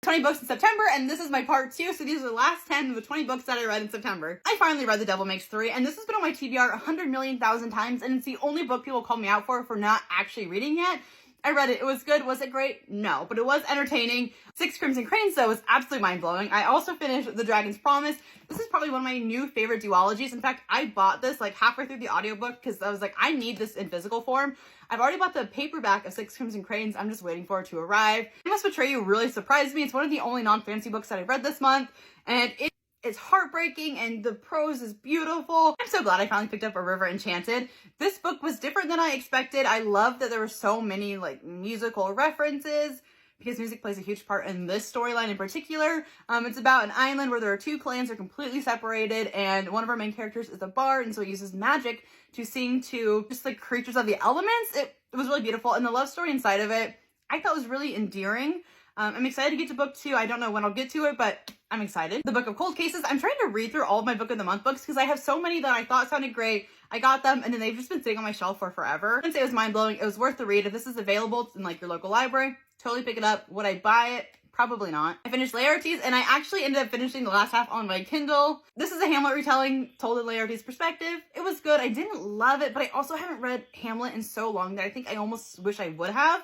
20 books in September, and this is my part 2, so these are the last 10 of the 20 books that I read in September. I finally read The Devil Makes Three, and this has been on my TBR 100 million thousand times, and it's the only book people call me out for not actually reading yet. I read it. It was good. Was it great? No, but it was entertaining. Six Crimson Cranes, though, was absolutely mind-blowing. I also finished The Dragon's Promise. This is probably one of my new favorite duologies. In fact, I bought this like halfway through the audiobook because I was like, I need this in physical form. I've already bought the paperback of Six Crimson Cranes. I'm just waiting for it to arrive. I Must Betray You really surprised me. It's one of the only non-fantasy books that I read this month, and it's heartbreaking and the prose is beautiful. I'm so glad I finally picked up A River Enchanted. This book was different than I expected. I love that there were so many like musical references because music plays a huge part in this storyline in particular. It's about an island where there are two clans that are completely separated, and one of our main characters is a bard, and so he uses magic to sing to just like creatures of the elements. It was really beautiful, and the love story inside of it I thought was really endearing. I'm excited to get to book 2. I don't know when I'll get to it, but I'm excited. The Book of Cold Cases. I'm trying to read through all of my Book of the Month books because I have so many that I thought sounded great. I got them, and then they've just been sitting on my shelf for forever. I wouldn't say it was mind-blowing. It was worth the read. If this is available in like your local library, totally pick it up. Would I buy it? Probably not. I finished Laertes, and I actually ended up finishing the last half on my Kindle. This is a Hamlet retelling told in Laertes' perspective. It was good. I didn't love it, but I also haven't read Hamlet in so long that I think I almost wish I would have.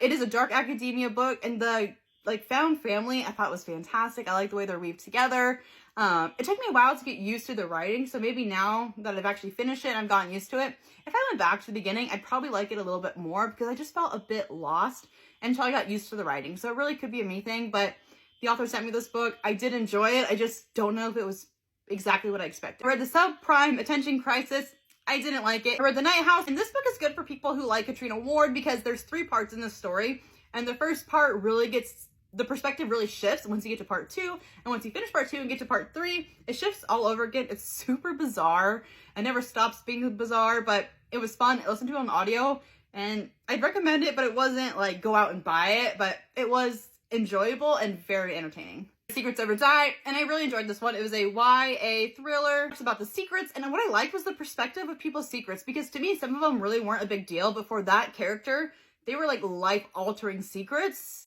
It is a dark academia book, and the like found family I thought was fantastic. I like the way they're weaved together. It took me a while to get used to the writing, so maybe now that I've actually finished it and I've gotten used to it, if I went back to the beginning, I'd probably like it a little bit more because I just felt a bit lost until I got used to the writing. So it really could be a me thing, but the author sent me this book. I did enjoy it. I just don't know if it was exactly what I expected. I read The Subprime Attention Crisis. I didn't like it. I read The Night House, and this book is good for people who like Katrina Ward because there's 3 parts in this story, and the first part really gets the perspective really shifts once you get to part 2, and once you finish part 2 and get to part 3, it shifts all over again. It's super bizarre. It never stops being bizarre, but it was fun. I listened to it on audio, and I'd recommend it, but it wasn't like go out and buy it, but it was enjoyable and very entertaining. Secrets Ever Die, and I really enjoyed this one. It was a YA thriller. It's about the secrets, and what I liked was the perspective of people's secrets, because to me, some of them really weren't a big deal, but for that character, they were like life-altering secrets.